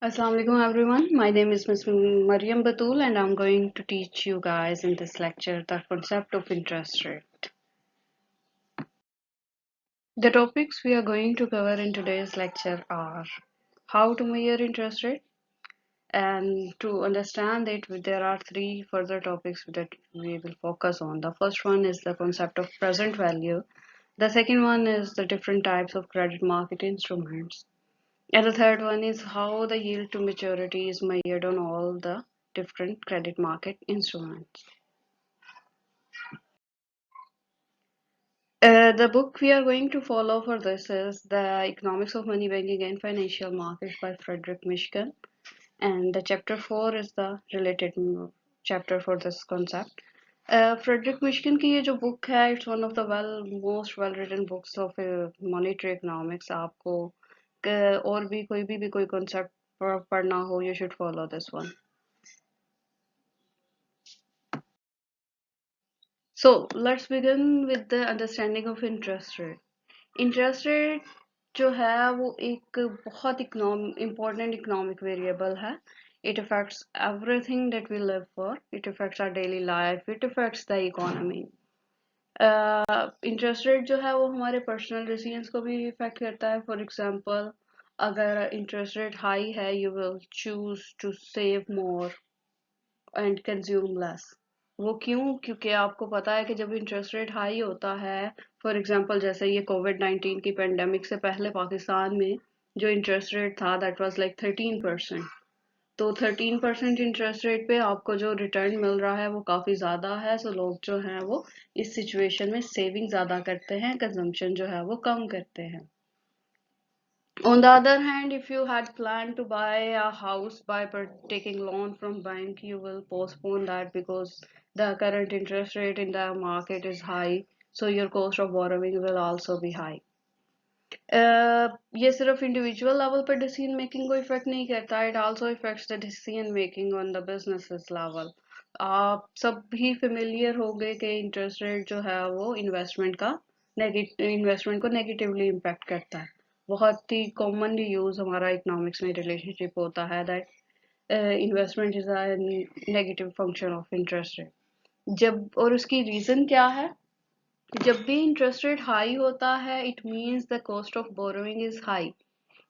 Assalamu alaikum everyone. My name is Ms. Mariam Batul and I'm going to teach you guys in this lecture the concept of interest rate. The topics we are going to cover in today's lecture are how to measure interest rate, and to understand it there are three further topics that we will focus on. The first one is the concept of present value. The second one is the different types of credit market instruments. And the third one is how the yield to maturity is measured on all the different credit market instruments. The book we are going to follow for this is The Economics of Money, Banking and Financial Markets by Frederick Mishkin. And the chapter 4 is the related chapter for this concept. Frederick Mishkin की ये जो book है, it's one of the most well written books of monetary economics. आपको और भी कोई concept पढ़ना हो, you should follow this one. So let's begin with the understanding of interest rate. Interest rate जो है वो एक बहुत important economic variable है. It affects everything that we live for. It affects our daily life. It affects the economy. Interest rate जो है वो हमारे personal decisions को भी affect करता है. For example, अगर interest rate high है, you will choose to save more and consume less. वो क्यों? क्योंकि आपको पता है कि जब इंटरेस्ट रेट हाई होता है, फॉर एग्जांपल जैसे ये कोविड-19 की पेंडेमिक से पहले पाकिस्तान में जो इंटरेस्ट रेट था दैट वाज लाइक 13%. तो 13% इंटरेस्ट रेट पे आपको जो रिटर्न मिल रहा है वो काफ़ी ज़्यादा है. सो लोग जो हैं वो इस सिचुएशन में सेविंग ज़्यादा करते हैं, कंजम्पशन जो है वो कम करते हैं. On the other hand, if you had planned to buy a house by taking loan from bank, you will postpone that because the current interest rate in the market is high, so your cost of borrowing will also be high. ये सिर्फ individual level पर decision making को effect नहीं करता, it also effects the decision making on the businesses level. आप सब भी familiar हो गए कि इंटरेस्ट रेट जो है वो इन्वेस्टमेंट को नेगेटिवली इम्पैक्ट करता है. बहुत ही कॉमनली यूज हमारा इकोनॉमिक्स में रिलेशनशिप होता है that investment is a negative function of interest rate. जब और उसकी रीजन क्या है? जब भी इंटरेस्ट रेट हाई होता है it means the cost of borrowing is high,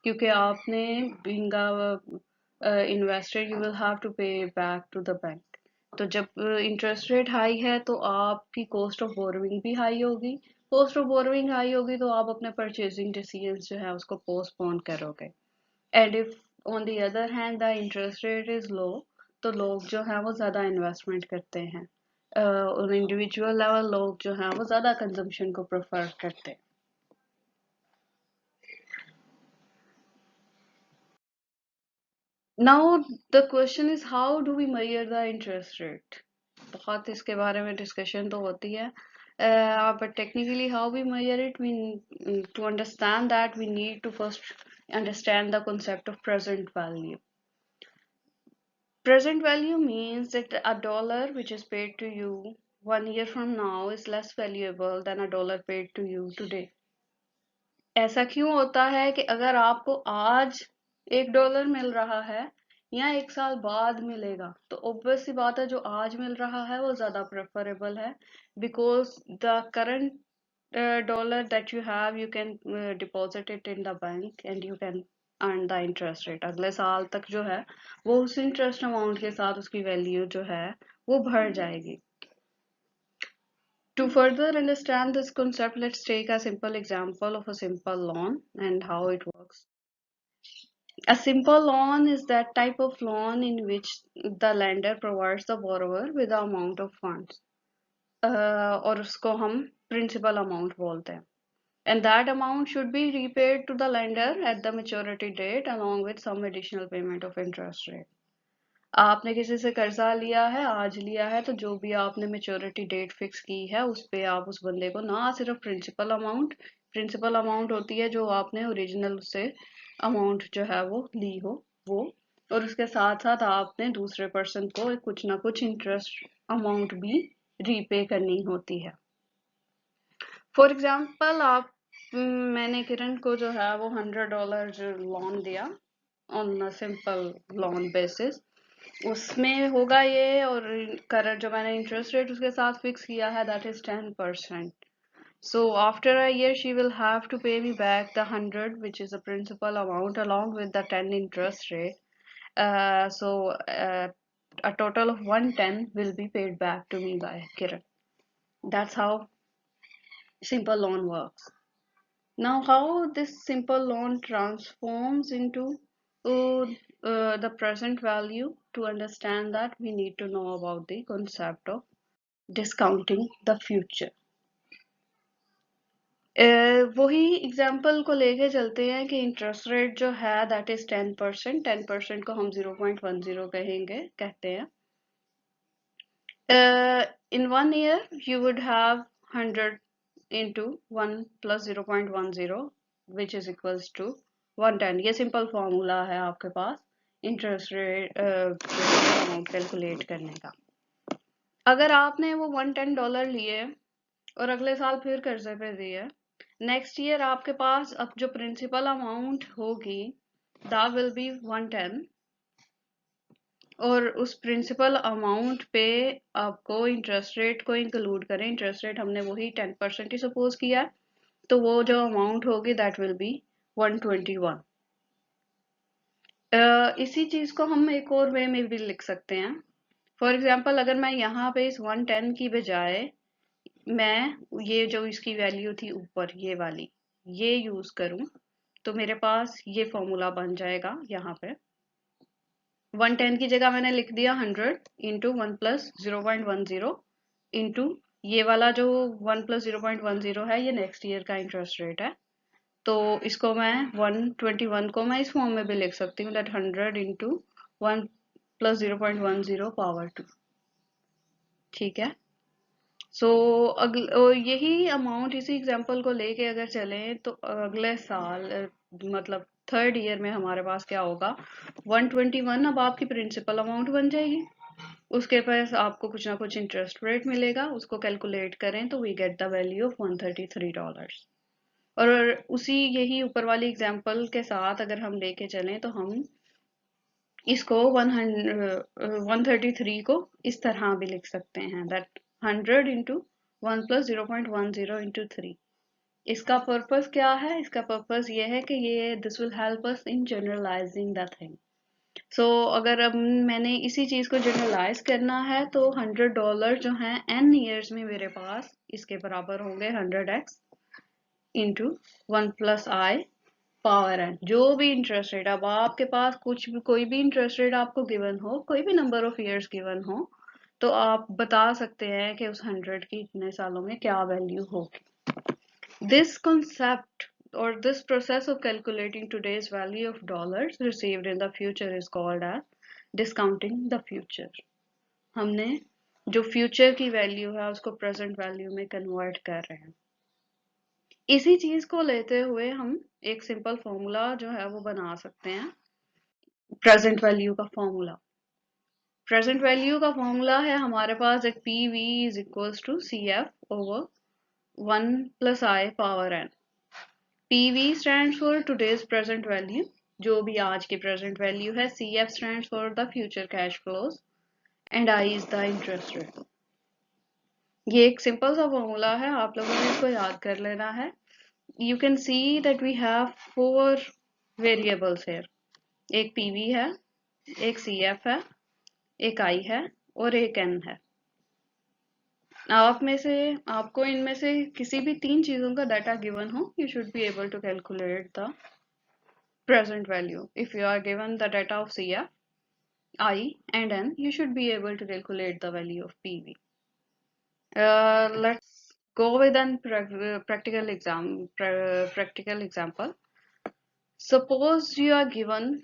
क्योंकि आपने being a investor you will have to pay back to the bank. तो जब इंटरेस्ट रेट हाई है तो आपकी कॉस्ट ऑफ बोरोइंग भी हाई होगी. कॉस्ट ऑफ बोरोइंग हाई होगी तो आप अपने परचेजिंग डिसीजंस जो है उसको पोस्टपोन करोगे. And if on the other hand the interest rate is low, तो लोग जो है वो ज़्यादा इन्वेस्टमेंट करते हैं. और इंडिविजुअल लेवल लोग जो हैं वो ज़्यादा कंजम्पशन को प्रेफर करते हैं. Now the question is how do we measure the interest rate. बहुत इसके बारे में डिस्कशन तो होती है, but technically how we measure it, we to understand that we need to first understand the concept of present value. Present value means that a dollar which is paid to you 1 year from now is less valuable than a dollar paid to you today. ऐसा क्यों होता है कि अगर आपको आज $1 मिल रहा है या 1 साल बाद मिलेगा, तो ऑब्वियस सी बात है जो आज मिल रहा है वो ज्यादा प्रेफरेबल है, because the current dollar that you have you can deposit it in the bank and you can earn the interest rate. अगले साल तक जो है वो उस इंटरेस्ट अमाउंट के साथ उसकी वैल्यू जो है वो बढ़ जाएगी. To further understand this concept, let's take a simple example of a simple loan and how it works. A simple loan is that type of loan in which the lender provides the borrower with the amount of funds. और उसको हम principal amount बोलते हैं. And that amount should be repaid to the lender at the maturity date along with some additional payment of interest rate. आपने किसी से कर्जा लिया है, आज लिया है, तो जो भी आपने मेच्योरिटी डेट फिक्स की है उस पे आप उस बंदे को ना सिर्फ प्रिंसिपल अमाउंट होती है जो आपने ओरिजिनल उससे अमाउंट जो है वो ली हो वो, और उसके साथ साथ आपने दूसरे पर्सन को कुछ ना कुछ इंटरेस्ट अमाउंट भी रीपे करनी होती है. फॉर एग्जाम्पल मैंने किरण को जो है वो $100 लोन दिया on a simple loan basis, उसमें होगा ये, और करंट जो मैंने इंटरेस्ट रेट उसके साथ फिक्स किया है that is 10%. So after a year she will have to pay me back the 100, which is the principal amount, along with the 10 interest rate. A total of 110 will be paid back to me by Kiran. That's how simple loan works. Now, how this simple loan transforms into the present value, to understand that we need to know about the concept of discounting the future. वही example को लेके चलते हैं कि interest rate जो है that is 10%. 10% को हम 0.10 कहते हैं. In 1 year you would have 100 into 1 plus 0.10, which is equals to 110. ये सिंपल फॉर्मूला है आपके पास इंटरेस्ट रेट अमाउंट कैलकुलेट करने का. अगर आपने वो $110 लिए और अगले साल फिर कर्जे पे दिए, नेक्स्ट ईयर आपके पास अब जो प्रिंसिपल अमाउंट होगी दैट विल बी 110, और उस प्रिंसिपल अमाउंट पे आपको इंटरेस्ट रेट को इंक्लूड करें. इंटरेस्ट रेट हमने वही 10% ही सपोज किया, तो वो जो अमाउंट होगी दैट विल बी 121. इसी चीज को हम एक और वे में भी लिख सकते हैं. फॉर एग्जाम्पल, अगर मैं यहाँ पे इस 110 की बजाय मैं ये जो इसकी वैल्यू थी ऊपर ये वाली ये यूज करूं, तो मेरे पास ये फॉर्मूला बन जाएगा. यहाँ पे 110 की जगह मैंने लिख दिया 100 इंटू 1 प्लस 0.10 इंटू ये वाला जो 1 प्लस 0.10 है ये नेक्स्ट ईयर का इंटरेस्ट रेट है. तो इसको मैं 121 को मैं इस फॉर्म में भी लिख सकती हूँ, दैट 100 इंटू 1 प्लस 0.10 पावर 2. ठीक है. सो यही अमाउंट इसी एग्जांपल को लेके अगर चलें तो अगले साल मतलब थर्ड ईयर में हमारे पास क्या होगा, 121 अब आपकी प्रिंसिपल अमाउंट बन जाएगी. उसके पास आपको कुछ ना कुछ इंटरेस्ट रेट मिलेगा, उसको कैलकुलेट करें तो we get the value of $133. और उसी यही ऊपर वाली एग्जांपल के साथ अगर हम लेके चलें तो हम इसको 133 को इस तरह भी लिख सकते हैं, दैट 100 इंटू 1 प्लस 0.10 इंटू 3. इसका पर्पस क्या है? इसका पर्पस ये है कि ये this will help us in generalising the thing. So अगर अब मैंने इसी चीज को जनरलाइज करना है तो $100 जो हैं n ईयर्स में मेरे पास इसके बराबर होंगे 100x into 1 plus I power N. जो भी इंटरेस्ट रेट, अब आपके पास कुछ भी कोई भी इंटरेस्ट रेट आपको गिवन हो, कोई भी नंबर ऑफ ईयर्स गिवन हो, तो आप बता सकते हैं कि उस 100 की इतने सालों में क्या वैल्यू होगी. This concept or this process of calculating today's value of dollars received in the future is called as discounting the future. हमने जो फ्यूचर की वैल्यू है उसको प्रेजेंट वैल्यू में कन्वर्ट कर रहे हैं. इसी चीज को लेते हुए हम एक सिंपल फॉर्मूला जो है वो बना सकते हैं. प्रेजेंट वैल्यू का फॉर्मूला, प्रेजेंट वैल्यू का फॉर्मूला है हमारे पास एक P V is equals to C F over 1 plus I power N. PV stands for today's present value, जो भी आज की present value है. CF stands for the future cash flows and I is the interest rate. ये एक simple सा formula है, आप लोगों ने इसको याद कर लेना है. You can see that we have 4 variables here. एक PV है, एक CF है, एक I है और एक N है. आप में से आपको इनमें से किसी भी 3 चीजों का डाटा गिवन हो, you should be able to calculate the present value. If you are given the data of CF, I and N, you should be able to calculate the value of PV. Let's go with an practical example. Suppose you are given,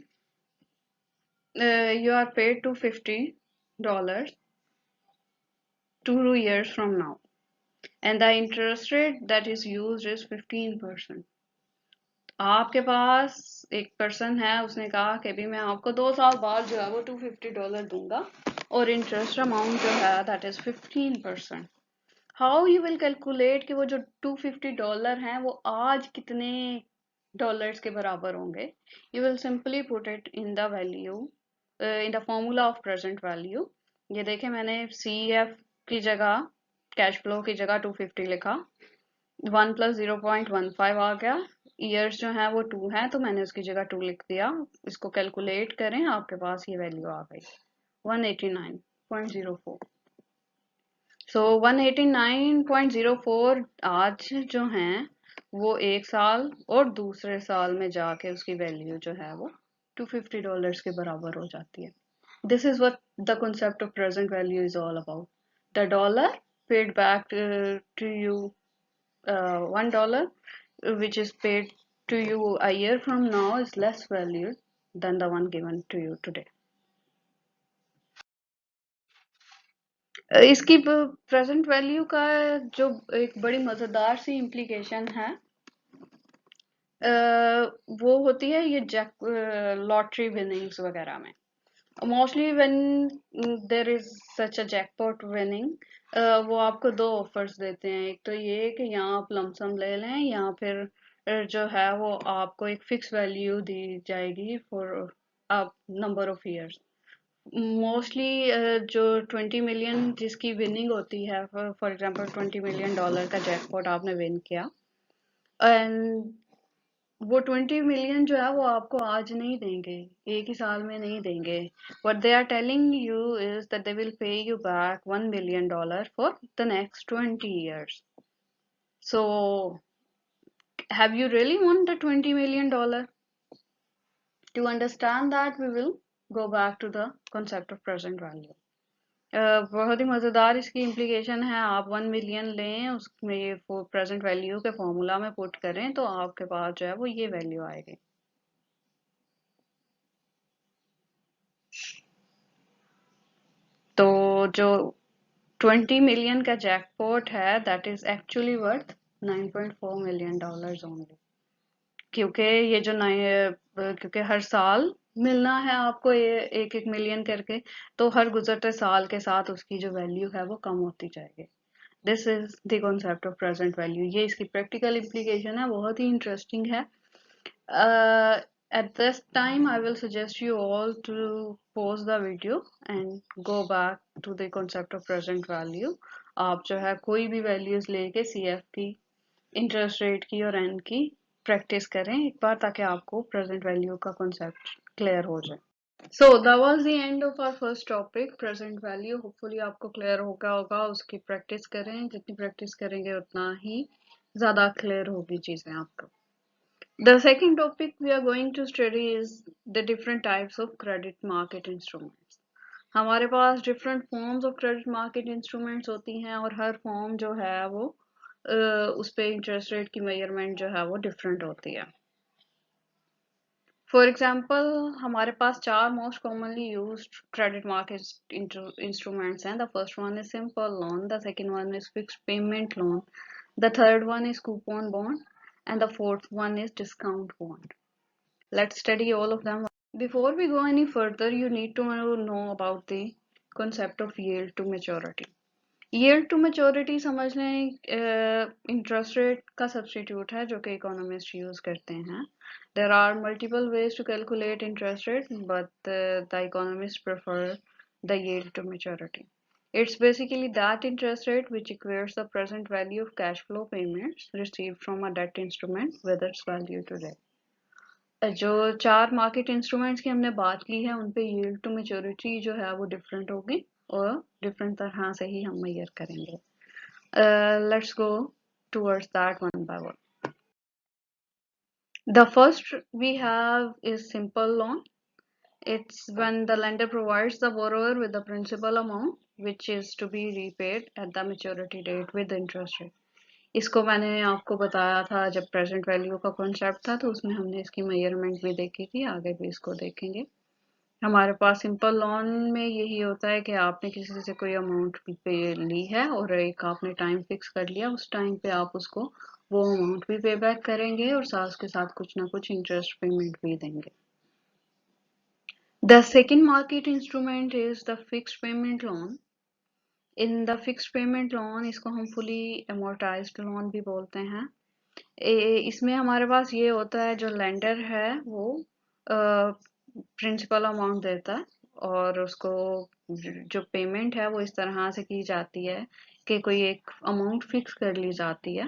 you are paid $250 2 years from now, and the interest rate that is used is 15%. आपके पास एक person है, उसने कहा कि भी मैं आपको 2 साल बाद जो है वो $250 दूंगा और इंटरेस्ट अमाउंट जो है that is 15%. How you will calculate कि वो जो $250 हैं वो आज कितने डॉलर्स के बराबर होंगे, you will simply put it in the value, in the formula of present value. ये देखें, मैंने सी एफ की जगह, कैश फ्लो की जगह 250 लिखा, 1 + 0.15 आ गया, ईयर्स जो है वो 2 है तो मैंने उसकी जगह 2 लिख दिया। इसको कैलकुलेट करें, आपके पास ये वैल्यू आ गई 189.04। सो 189.04 आज जो हैं वो एक साल और दूसरे साल में जाके उसकी वैल्यू जो है वो $250 के बराबर हो जाती है। This is what the concept of present value is all about. The dollar paid back to you, $1, which is paid to you a year from now, is less valued than the one given to you today. इसकी present value का जो एक बड़ी मजेदार सी implication है, वो होती है ये लॉटरी विनिंग्स वगैरह में। Mostly when there is such a jackpot winning, वो आपको दो ऑफर्स देते हैं। एक तो ये कि यहाँ आप लमसम ले लें, या फिर जो है वो आपको एक फिक्स वैल्यू दी जाएगी for a number of years. Mostly जो 20 मिलियन जिसकी विनिंग होती है, फॉर एग्जांपल $20 मिलियन का जैकपॉट आपने विन किया, एंड वो 20 मिलियन जो है वो आपको आज नहीं देंगे, एक ही साल में नहीं देंगे। What they are telling you is that they will pay you back $1 million for the next 20 years. So, have you really won the $20 million? To understand that, we will go back to the concept of present value. बहुत ही मज़ेदार इसकी implication है। आप 1 million लें, उसमें ये present value के formula में पुट करें तो आपके पास जो है वो ये वैल्यू आएगी। तो जो 20 मिलियन का जैकपॉट है, that is actually worth $9.4 million only, क्योंकि ये जो क्योंकि हर साल मिलना है आपको ये एक एक मिलियन करके, तो हर गुजरते साल के साथ उसकी जो वैल्यू है वो कम होती जाएगी। This is the concept of present value. ये इसकी प्रैक्टिकल इम्प्लीकेशन है, बहुत ही इंटरेस्टिंग है। At this time, I will suggest you all to pause the video and go back to the concept of present value. आप जो है कोई भी वैल्यूज लेके CF की, इंटरेस्ट रेट की और एन की प्रैक्टिस करें एक बार, ताकि आपको प्रेजेंट वैल्यू का कॉन्सेप्ट क्लियर हो जाए। So that was the end of our first topic, present value. Hopefully आपको क्लियर हो गया होगा। उसकी प्रैक्टिस करें, जितनी प्रैक्टिस करेंगे उतना ही ज़्यादा क्लियर होगी चीज़ें आपको। The second topic we are going to study is the different types of credit market instruments. हमारे पास different forms of credit market instruments होती हैं, और हर form जो है वो उस पे interest rate की measurement जो है वो different होती है। For example, हमारे पास चार most commonly used credit market instruments हैं. The first one is simple loan, the second one is fixed payment loan, the third one is coupon bond, and the fourth one is discount bond. Let's study all of them. Before we go any further, you need to know about the concept of yield to maturity. Yield to maturity समझ लें interest rate का substitute है जो कि economists use करते हैं. There are multiple ways to calculate interest rate, but the economists prefer the yield to maturity. It's basically that interest rate which equates the present value of cash flow payments received from a debt instrument with its value today. जो चार market instruments की हमने बात की है, उन पे yield to maturity जो है वो डिफरेंट होगी और डिफरेंट तरह से ही हम मेजर करेंगे। Let's go towards that one by one. The first we have is simple loan. It's when the lender provides the borrower with the principal amount which is to be repaid at the maturity date with interest rate. इसको मैंने आपको बताया था जब present value का concept था, तो उसमें हमने इसकी मेजरमेंट भी देखी थी, आगे भी इसको देखेंगे। हमारे पास सिंपल लोन में यही होता है कि आपने किसी से कोई अमाउंट पे ली है और एक आपने टाइम फिक्स कर लिया, उस टाइम पे आप उसको वो अमाउंट भी पे बैक करेंगे और साथ के साथ कुछ ना कुछ इंटरेस्ट पेमेंट भी देंगे। The second market instrument is the fixed payment loan. In the fixed payment loan, इसको हम फुली अमोर्टाइज्ड लोन भी बोलते हैं। इसमें हमारे पास ये होता है, जो लेंडर है वो प्रिंसिपल अमाउंट देता है, और उसको जो पेमेंट है वो इस तरह से की जाती है कि कोई एक अमाउंट फिक्स कर ली जाती है,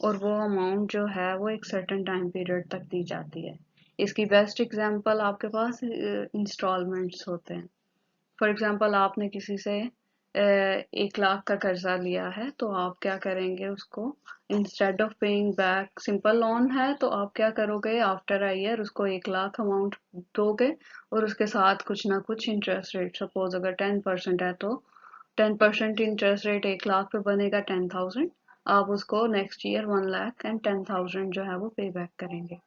और वो अमाउंट जो है वो एक सर्टेन टाइम पीरियड तक दी जाती है। इसकी बेस्ट एग्जांपल आपके पास इंस्टॉलमेंट्स होते हैं। फॉर एग्जांपल आपने किसी से 1 लाख का कर्जा लिया है, तो आप क्या करेंगे उसको, instead of paying back, simple loan है तो आप क्या करोगे, आफ्टर अ ईयर उसको 1 लाख अमाउंट दोगे, और उसके साथ कुछ ना कुछ इंटरेस्ट रेट, सपोज अगर 10% है तो 10% इंटरेस्ट रेट 1 लाख पे बनेगा 10,000। आप उसको नेक्स्ट ईयर 1,10,000 जो है वो पे बैक करेंगे।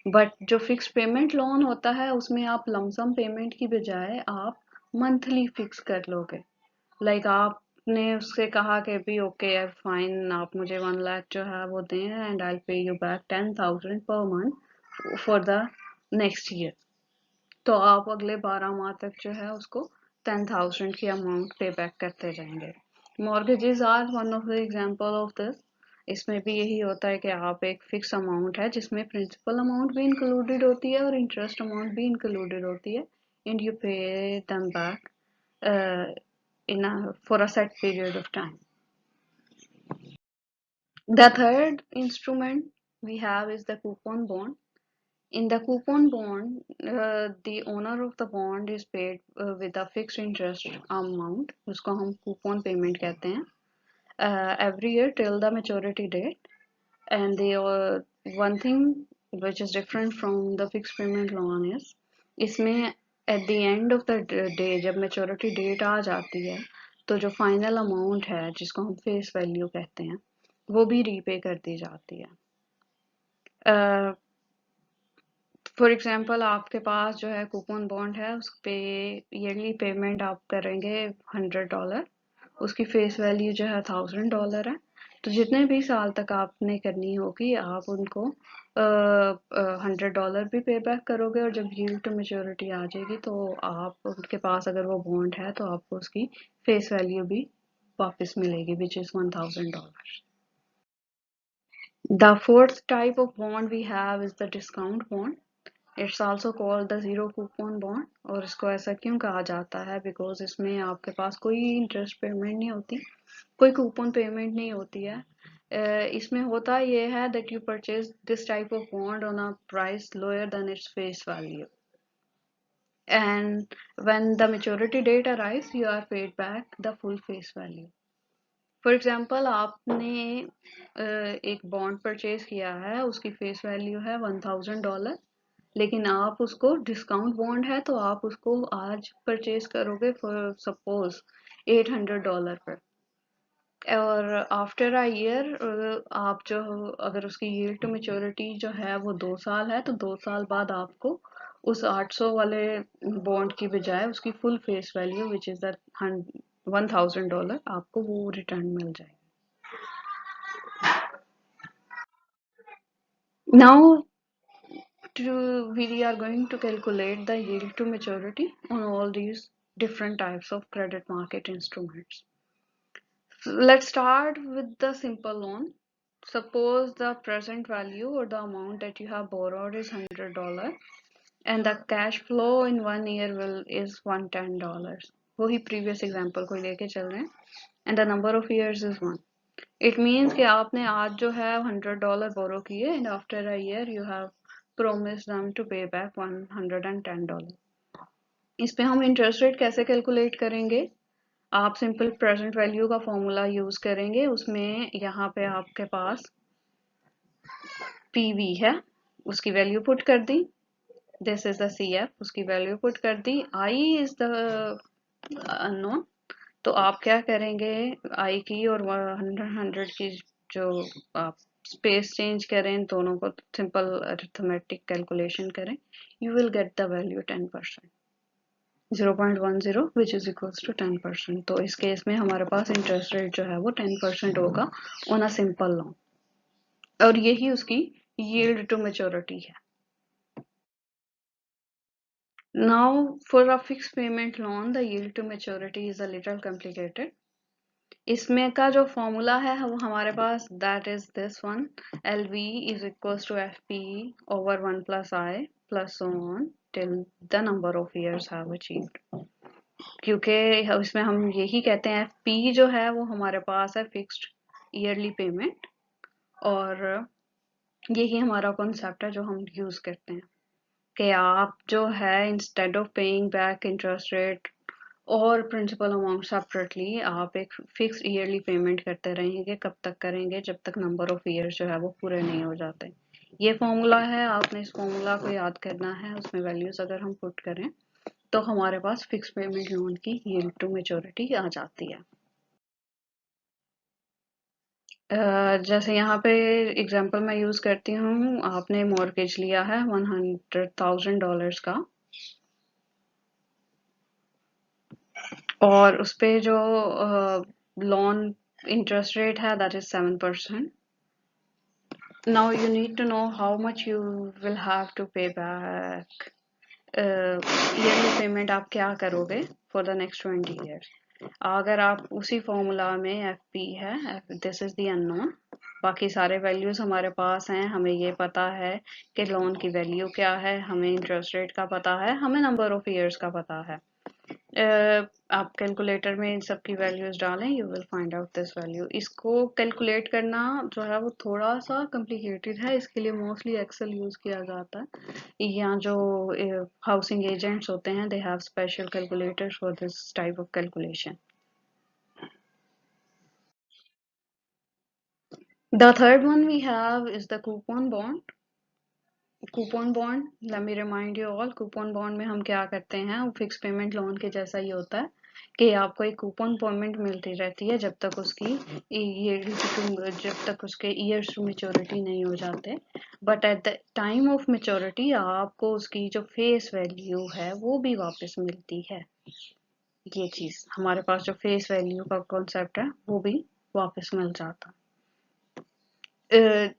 बट जो फिक्स पेमेंट लोन होता है उसमें आप लमसम पेमेंट की बजाय आप मंथली फिक्स कर लोगे। लाइक आपने उससे कहा कि भी ओके फाइन, आप मुझे 1 लाख जो है वो दें एंड आई पे you back 10,000 per month for the next year. तो आप अगले 12 माह तक जो है उसको 10,000 की अमाउंट पे बैक करते जाएंगे। Mortgages are one of the example of this. इसमें भी यही होता है कि आप एक फिक्स अमाउंट है जिसमें प्रिंसिपल अमाउंट भी इंक्लूडेड होती है और इंटरेस्ट अमाउंट भी इंक्लूडेड होती है, and you pay them back in a for a set period of time. The third instrument we have is the coupon bond. In the coupon bond, the owner of the bond is paid with a fixed interest amount, उसको हम coupon payment कहते हैं, every year till the maturity date. And the one thing which is different from the fixed payment loan is, इसमें at the end of the day जब maturity date आ जाती है, तो जो फाइनल अमाउंट है जिसको हम फेस वैल्यू कहते हैं वो भी रीपे कर दी जाती है। फॉर एग्जांपल आपके पास जो है कूपन बॉन्ड है, उस पे ईयरली पेमेंट आप करेंगे $100, उसकी फेस वैल्यू जो है $1,000 है। तो जितने भी साल तक आपने करनी होगी आप उनको $100 भी पे बैक करोगे, और जब यील्ड टू मेच्योरिटी आ जाएगी तो आप उनके पास अगर वो बॉन्ड है तो आपको उसकी फेस वैल्यू भी वापस मिलेगी, which is $1,000। The fourth type of bond we have is the discount bond. It's also called the zero coupon bond। और इसको ऐसा क्यों कहा जाता है, बिकॉज इसमें आपके पास कोई इंटरेस्ट पेमेंट नहीं होती, कोई कूपन पेमेंट नहीं होती है। इसमें होता ये है that you purchase this type of bond on a price lower than its face value, and when the maturity date arrives you are paid back the full face value। For example आपने एक bond purchase किया है, उसकी face value है $1,000, लेकिन आप उसको discount bond है तो आप उसको आज परचेज करोगे फॉर सपोज $800 पर, और आफ्टर अ ईयर आप जो, अगर उसकी यील्ड टू मेच्योरिटी जो है वो 2 साल है, तो 2 साल बाद आपको उस 800 वाले बॉन्ड की बजाय उसकी full face value which is the $1,000 आपको वो रिटर्न मिल जाएगा। Now we are going to calculate the yield to maturity on all these different types of credit market instruments. So let's start with the simple loan. Suppose the present value or the amount that you have borrowed is $100, and the cash flow in 1 year is $110. वही previous example को लेके चल रहे हैं, and the number of years is 1. It means कि आपने आज जो है $100 borrow किए, and after a year you have promised them to pay back $110. इस पे हम इंटरेस्ट रेट कैसे कैलकुलेट करेंगे, आप सिंपल प्रेजेंट वैल्यू का फॉर्मूला यूज करेंगे। उसमें यहाँ पे आपके पास PV है, उसकी वैल्यू पुट कर दी, दिस इज द CF, उसकी वैल्यू पुट कर दी, I इज द अननोन। तो आप क्या करेंगे, I की और 100 की जो आप स्पेस चेंज करें, दोनों को सिंपल अरिथमेटिक कैलकुलेशन करें, you will get the value 10%, 0.10 which is equals to 10%। तो इस केस में हमारे पास इंटरेस्ट रेट जो है वो 10% होगा ऑन अ सिंपल लोन, और यही उसकी यील्ड टू मेच्योरिटी है। Now for a fixed payment loan the yield to maturity is a little complicated. इसमें का जो फॉर्मूला है वो हमारे पास that is this one, L V is equals to F P over 1 plus I plus so on till the number of years have achieved. क्योंकि इसमें हम यही कहते हैं एफ पी जो है वो हमारे पास है फिक्स्ड ईयरली पेमेंट, और यही हमारा कॉन्सेप्ट है जो हम यूज करते हैं कि आप जो है instead of paying back interest rate और प्रिंसिपल अमाउंट सेपरेटली, आप एक फिक्स ईयरली पेमेंट करते रहेंगे। कब तक करेंगे? जब तक नंबर ऑफ ईयर्स जो है वो पूरे नहीं हो जाते। ये फॉर्मूला है, आपने इस फॉर्मूला को याद करना है। उसमें वैल्यूज अगर हम पुट करें तो हमारे पास फिक्स पेमेंट लोन की यील्ड टू मैच्योरिटी आ जाती है। जैसे यहाँ पे एग्जांपल मैं यूज करती हूँ, आपने मॉर्गेज लिया है $100,000 का, और उस पे जो लोन इंटरेस्ट रेट है that is 7%। Now you need to know how much you will have to pay back. Yearly payment आप क्या करोगे फॉर द नेक्स्ट 20 ईयर्स। अगर आप उसी फॉर्मूला में एफ पी है, दिस इज द अननोन, बाकी सारे वैल्यूज हमारे पास हैं। हमें ये पता है कि लोन की वैल्यू क्या है, हमें इंटरेस्ट रेट का पता है, हमें नंबर ऑफ ईयर्स का पता है। आप कैलकुलेटर में इन सब की वैल्यूज डालें, you will find out this value. इसको कैलकुलेट करना जो है वो थोड़ा सा कॉम्प्लिकेटेड है, इसके लिए मोस्टली एक्सेल यूज किया जाता है, या जो हाउसिंग एजेंट्स होते हैं they have special calculators for this type of calculation. The third one we have is the coupon bond. Coupon bond, let me remind you all, coupon bond में हम क्या करते हैं, वो फिक्स पेमेंट लोन के जैसा ही होता है कि आपको एक कूपन पेमेंट मिलती रहती है जब तक उसकी जब तक उसके ईयर्स टू मेच्योरिटी नहीं हो जाते। But at the time of maturity आपको उसकी जो फेस वैल्यू है वो भी वापस मिलती है। ये चीज हमारे पास जो फेस वैल्यू का कॉन्सेप्ट है वो भी वापस मिल जाता।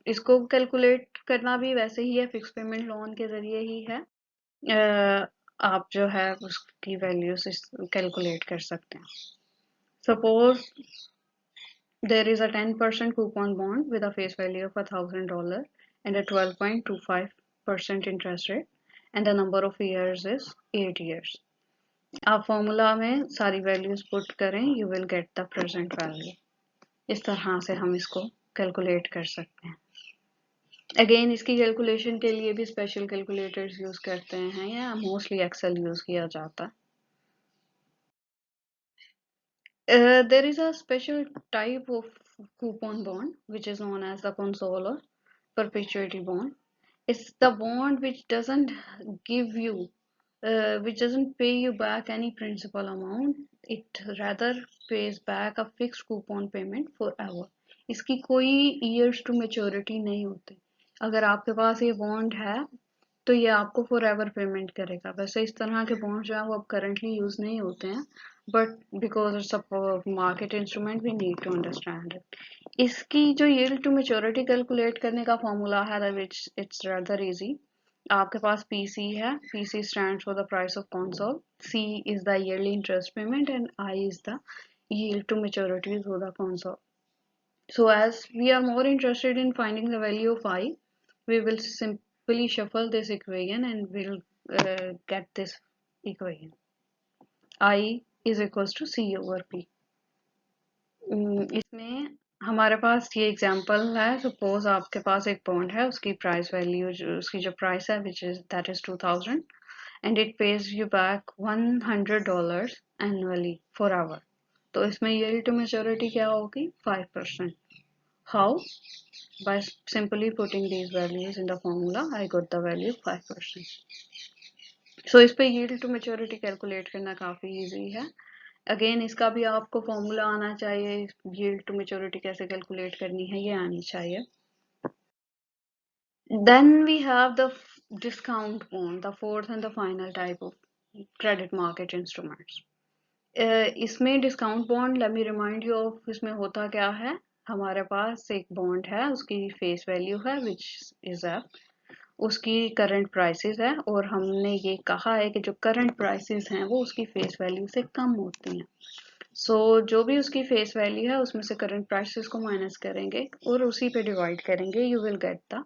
इसको कैलकुलेट करना भी वैसे ही है, फिक्स पेमेंट लोन के जरिए ही है। आप जो है उसकी वैल्यूज कैलकुलेट कर सकते हैं। Suppose there is a 10% coupon bond with a face value of $1,000 and a 12.25% interest rate, and the number of years is 8 years. आप फॉर्मूला में सारी वैल्यूज पुट करें, you will get the present value. इस तरह से हम इसको calculate कर सकते हैं। अगेन इसकी कैलकुलेशन के लिए भी स्पेशल कैलकुलेटर्स यूज करते हैं, या मोस्टली एक्सेल यूज किया जाता है। There is a special type of coupon bond which is known as the console or perpetuity bond. It's the bond which doesn't give you, which doesn't pay you back any principal amount. It rather pays back a fixed coupon payment forever. इसकी कोई years to maturity नहीं होती। अगर आपके पास ये bond है तो ये आपको फॉर एवर पेमेंट करेगा। वैसे इस तरह के बॉन्ड जो है वो अब करंटली यूज नहीं होते हैं, but because it's a market instrument we need to understand it. इसकी जो यील्ड टू मैच्योरिटी कैलकुलेट करने का फॉर्मूला है विच इट्स रादर इजी। आपके पास पीसी है, PC stands for the price of console, C is the yearly interest payment and I is the yield to maturity for the console. So as we are more interested in finding the value of I, we will simply shuffle this equation and we'll get this equation. I is equals to C over P. इसमें हमारे पास ये example है, suppose आपके पास एक bond है, उसकी price value, उसकी जो प्राइस है which is that is 2000 and it pays you back $100 annually forever. तो इसमें यील्ड टू मैच्योरिटी क्या होगी? 5%. How? By simply putting these values in the formula, I got the value 5%. So इस पे yield to maturity calculate करना काफी easy है। Again इसका भी आपको formula आना चाहिए, yield to maturity कैसे calculate करनी है ये आनी चाहिए। Then we have the discount bond, the fourth and the final type of credit market instruments. इसमें discount bond, let me remind you of, इसमें होता क्या है, हमारे पास एक बॉन्ड है, उसकी फेस वैल्यू है विच इज एफ, उसकी करंट प्राइसेस है, और हमने ये कहा है कि जो करंट प्राइसेस हैं वो उसकी फेस वैल्यू से कम होती हैं। सो जो भी उसकी फेस वैल्यू है उसमें से करंट प्राइसेस को माइनस करेंगे और उसी पे डिवाइड करेंगे, you will get the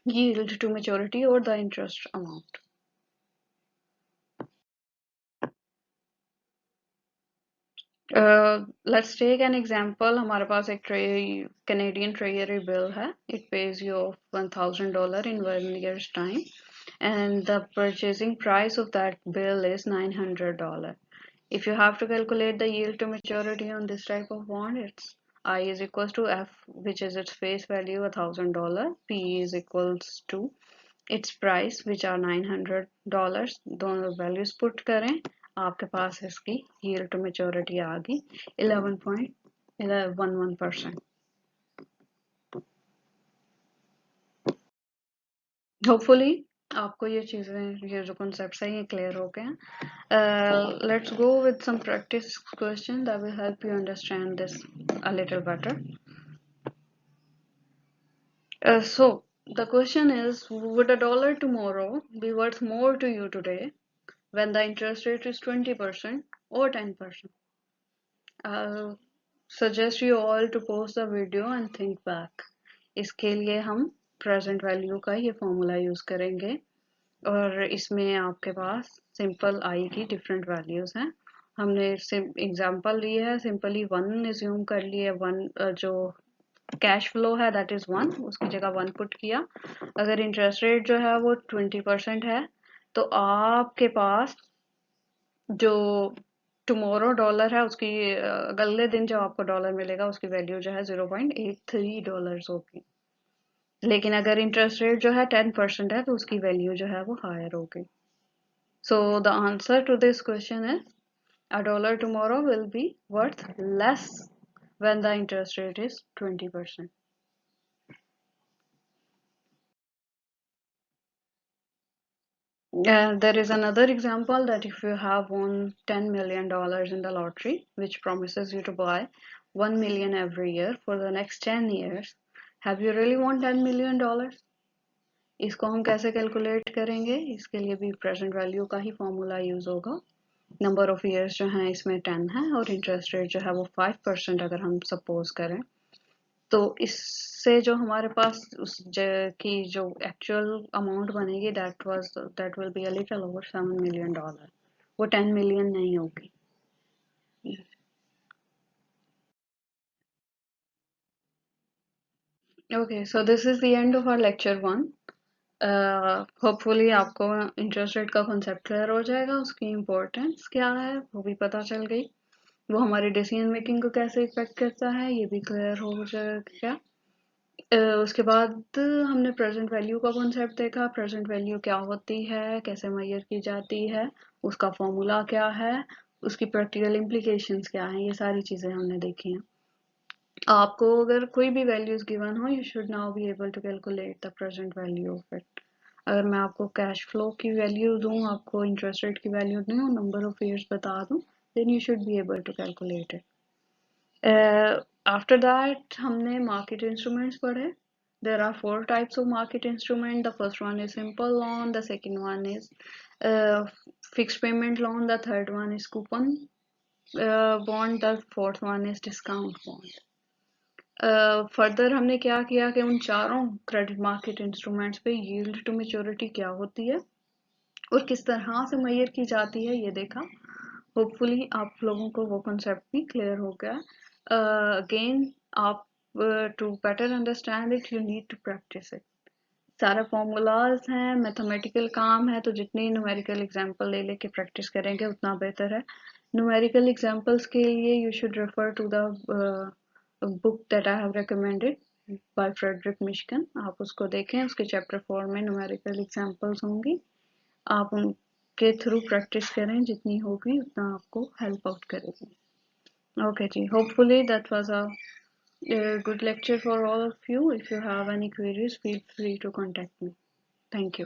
yield to maturity or the interest amount. Let's take an example. हमारे पास एक Canadian Treasury bill है. It pays you $1,000 in 1 year's time, and the purchasing price of that bill is $900. If you have to calculate the yield to maturity on this type of bond, it's I is equals to F, which is its face value $1,000. P is equals to its price, which are $900. दोनों values put करें, आपके पास इसकी yield to maturity आ गई 11.11%. Hopefully आपको ये चीजें, ये जो concepts हैं, ये clear हो गए हैं. Let's go with some practice question that will help you understand this a little better. So the question is, would a dollar tomorrow be worth more to you today when the interest rate is 20% or 10%? I'll suggest you all to pause the video and think back. इसके लिए हम present value का ये formula use करेंगे और इसमें आपके पास simple I की different values हैं. हमने example ली है, simply 1 assume कर लिए, 1 जो कैश फ्लो है दैट इज 1, उसकी जगह 1 पुट किया. अगर इंटरेस्ट रेट जो है वो 20% है तो आपके पास जो टुमारो डॉलर है उसकी अगले दिन जब आपको डॉलर मिलेगा उसकी वैल्यू जो है $0.83 होगी. लेकिन अगर इंटरेस्ट रेट जो है 10% है तो उसकी वैल्यू जो है वो हायर होगी. So the answer to this question is a dollar tomorrow will be worth less when the interest rate is 20%. There is another example that if you have won $10 million in the lottery, which promises you to buy 1 million every year for the next 10 years, have you really won $10 million? इसको हम कैसे calculate करेंगे? इसके लिए भी present value का ही formula use होगा. Number of years जो हैं इसमें 10 है और इंटरेस्ट रेट जो है वो 5% अगर हम सपोज करें, तो इससे जो हमारे पास उस की जो एक्चुअल अमाउंट बनेगी that will be a little over $7 million. वो 10 मिलियन नहीं होगी. Okay, so this is the end of our lecture 1. Hopefully आपको इंटरेस्ट रेट का कॉन्सेप्ट क्लियर हो जाएगा, उसकी इम्पोर्टेंस क्या है वो भी पता चल गई, वो हमारी डिसीजन मेकिंग को कैसे इफेक्ट करता है ये भी क्लियर हो जाएगा. उसके बाद हमने प्रेजेंट वैल्यू का कॉन्सेप्ट देखा. प्रेजेंट वैल्यू क्या होती है, कैसे मेजर की जाती है, उसका फॉर्मूला क्या है, उसकी प्रैक्टिकल इम्प्लीकेशंस क्या हैं, ये सारी चीज़ें हमने देखी हैं. आपको अगर कोई भी वैल्यूज गिवन हो, you should now be able to calculate the present value of it. अगर मैं आपको कैश फ्लो की वैल्यू दूं, आपको इंटरेस्ट रेट की वैल्यू दूं, नंबर ऑफ ईयर्स बता दूं, then you should be able to calculate it. After that हमने market instruments पढ़े. There are 4 types of market instrument. The first one is simple loan, the second one is fixed payment loan, the third one is coupon bond, the fourth one is discount bond. Further हमने क्या किया कि उन चारों credit market instruments पे yield to maturity क्या होती है और किस तरह से मेजर की जाती है ये देखा. होपफुली आप लोगों को वो कॉन्सेप्ट भी क्लियर हो गया. अगेन आप to better understand it you need to practice it. सारे फॉर्मूलाज हैं, मैथमेटिकल काम है, तो जितनी न्यूमेरिकल एग्जांपल ले लेके प्रैक्टिस करेंगे उतना बेहतर है. न्यूमेरिकल एग्जांपल्स के लिए you should refer to the book that I have recommended by Frederic Mishkin. आप उसको देखें, उसके चैप्टर 4 में न्यूमेरिकल एग्जांपल्स होंगी. आप उनके थ्रू प्रैक्टिस करें, जितनी होगी उतना आपको हेल्प आउट करेगी. Okay जी, hopefully that was a good lecture for all of you. If you have any queries, feel free to contact me. Thank you.